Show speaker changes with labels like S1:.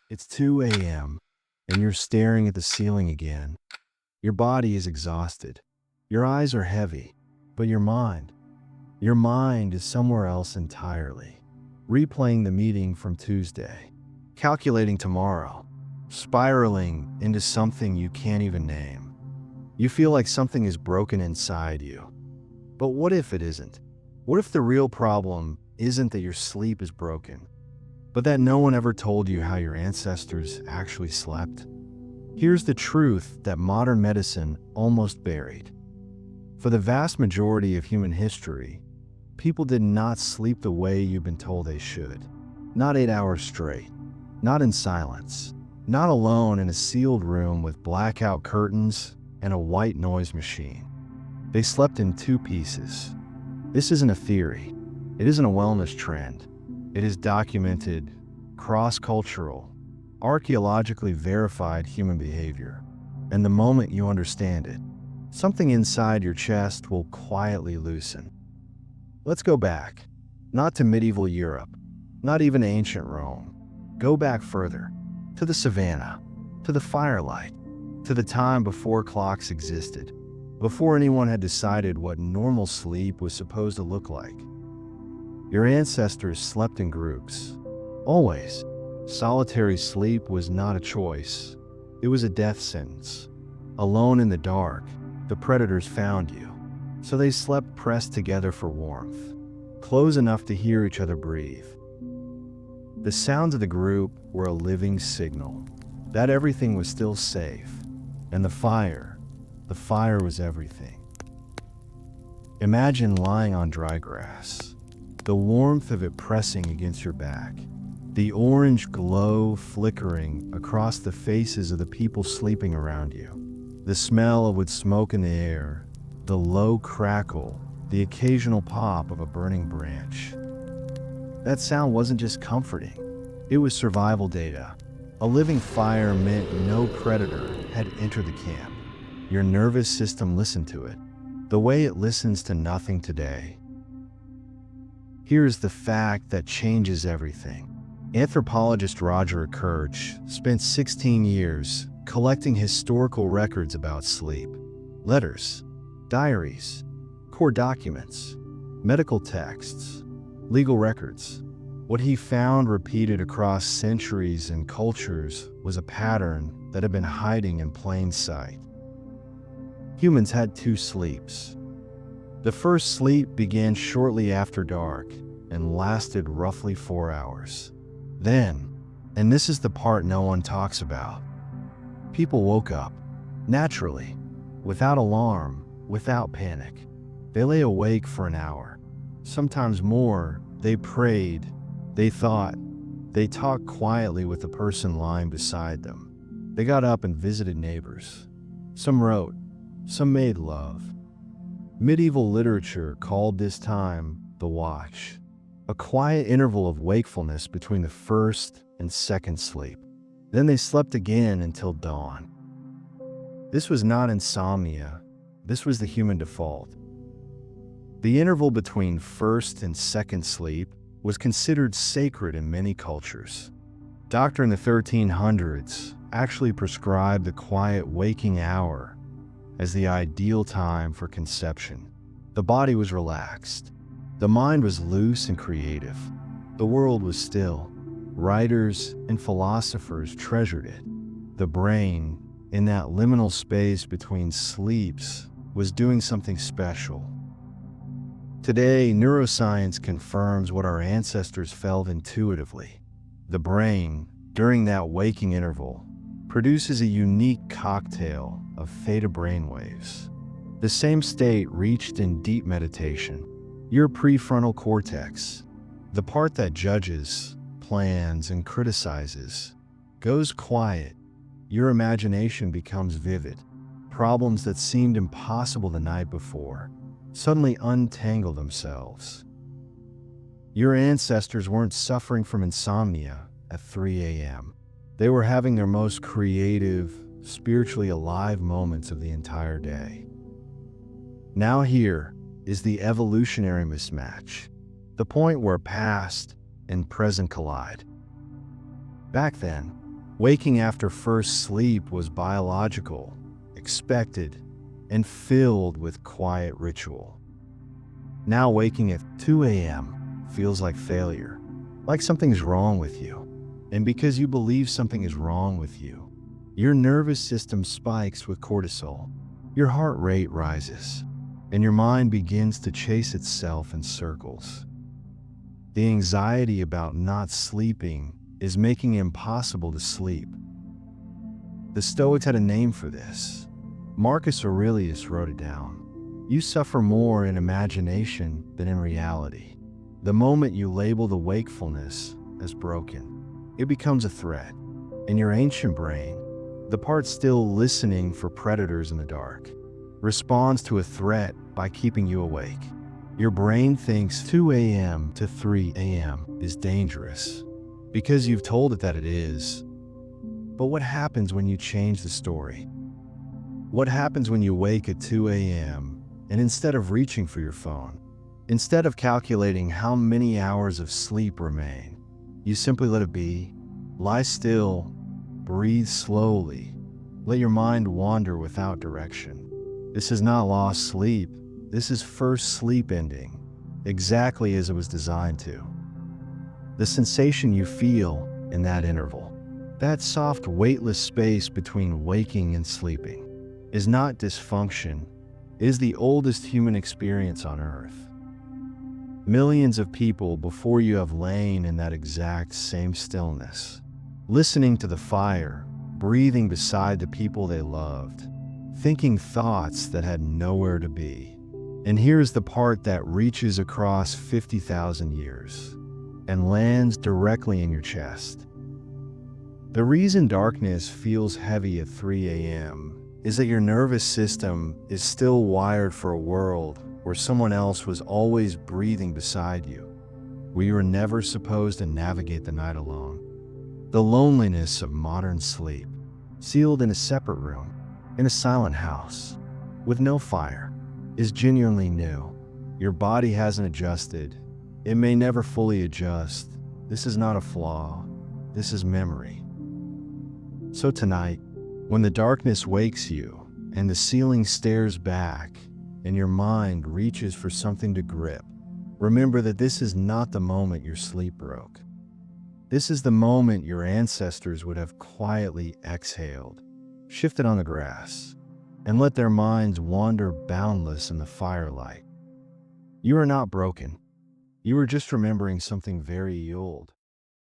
S1: It's 2 a.m., and you're staring at the ceiling again. Your body is exhausted. Your eyes are heavy, but your mind is somewhere else entirely. Replaying the meeting from Tuesday, calculating tomorrow, spiraling into something you can't even name. You feel like something is broken inside you. But what if it isn't? What if the real problem isn't that your sleep is broken, but that no one ever told you how your ancestors actually slept? Here's the truth that modern medicine almost buried. For the vast majority of human history, people did not sleep the way you've been told they should. Not 8 hours straight. Not in silence. Not alone in a sealed room with blackout curtains and a white noise machine. They slept in two pieces. This isn't a theory. It isn't a wellness trend. It is documented, cross-cultural, archaeologically verified human behavior. And the moment you understand it, something inside your chest will quietly loosen. Let's go back. Not to medieval Europe, not even ancient Rome. Go back further, to the savannah, to the firelight, to the time before clocks existed, before anyone had decided what normal sleep was supposed to look like. Your ancestors slept in groups. Always. Solitary sleep was not a choice. It was a death sentence. Alone in the dark, the predators found you. So they slept pressed together for warmth, close enough to hear each other breathe. The sounds of the group were a living signal that everything was still safe, and the fire was everything. Imagine lying on dry grass, the warmth of it pressing against your back, the orange glow flickering across the faces of the people sleeping around you, the smell of wood smoke in the air, the low crackle, the occasional pop of a burning branch. That sound wasn't just comforting, it was survival data. A living fire meant no predator had entered the camp. Your nervous system listened to it, the way it listens to nothing today. Here's the fact that changes everything. Anthropologist Roger Ekirch spent 16 years collecting historical records about sleep. Letters, diaries, court documents, medical texts, legal records. What he found repeated across centuries and cultures was a pattern that had been hiding in plain sight. Humans had two sleeps. The first sleep began shortly after dark and lasted roughly 4 hours. Then, and this is the part no one talks about, people woke up, naturally, without alarm, without panic. They lay awake for an hour, sometimes more. They prayed, they thought, they talked quietly with the person lying beside them. They got up and visited neighbors. Some wrote, some made love. Medieval literature called this time the watch, a quiet interval of wakefulness between the first and second sleep. Then they slept again until dawn. This was not insomnia, this was the human default. The interval between first and second sleep was considered sacred in many cultures. Doctors in the 1300s actually prescribed the quiet waking hour as the ideal time for conception. The body was relaxed. The mind was loose and creative. The world was still. Writers and philosophers treasured it. The brain, in that liminal space between sleeps, was doing something special. Today, neuroscience confirms what our ancestors felt intuitively. The brain, during that waking interval, produces a unique cocktail of theta brainwaves. The same state reached in deep meditation. Your prefrontal cortex, the part that judges, plans, and criticizes, goes quiet. Your imagination becomes vivid. Problems that seemed impossible the night before suddenly untangle themselves. Your ancestors weren't suffering from insomnia at 3 a.m. They were having their most creative, spiritually alive moments of the entire day. Now here is the evolutionary mismatch, the point where past and present collide. Back then, Waking after first sleep was biological, expected, and filled with quiet ritual. Now waking at 2 a.m. feels like failure, like something's wrong with you. And because you believe something is wrong with you, your nervous system spikes with cortisol, your heart rate rises, and your mind begins to chase itself in circles. The anxiety about not sleeping is making it impossible to sleep. The Stoics had a name for this. Marcus Aurelius wrote it down. You suffer more in imagination than in reality. The moment you label the wakefulness as broken, it becomes a threat. And your ancient brain, the part still listening for predators in the dark, responds to a threat by keeping you awake. Your brain thinks 2 a.m. to 3 a.m. is dangerous because you've told it that it is. But what happens when you change the story? What happens when you wake at 2 a.m. and instead of reaching for your phone, instead of calculating how many hours of sleep remain, you simply let it be, lie still, breathe slowly, let your mind wander without direction. This is not lost sleep. This is first sleep ending, exactly as it was designed to. The sensation you feel in that interval, that soft, weightless space between waking and sleeping, is not dysfunction. It is the oldest human experience on Earth. Millions of people before you have lain in that exact same stillness, listening to the fire, breathing beside the people they loved, thinking thoughts that had nowhere to be. And here's the part that reaches across 50,000 years and lands directly in your chest. The reason darkness feels heavy at 3 a.m. is that your nervous system is still wired for a world where someone else was always breathing beside you, where you were never supposed to navigate the night alone. The loneliness of modern sleep, sealed in a separate room, in a silent house, with no fire, is genuinely new. Your body hasn't adjusted. It may never fully adjust. This is not a flaw. This is memory. So tonight, when the darkness wakes you and the ceiling stares back and your mind reaches for something to grip, remember that this is not the moment your sleep broke. This is the moment your ancestors would have quietly exhaled, shifted on the grass, and let their minds wander boundless in the firelight. You are not broken. You are just remembering something very old.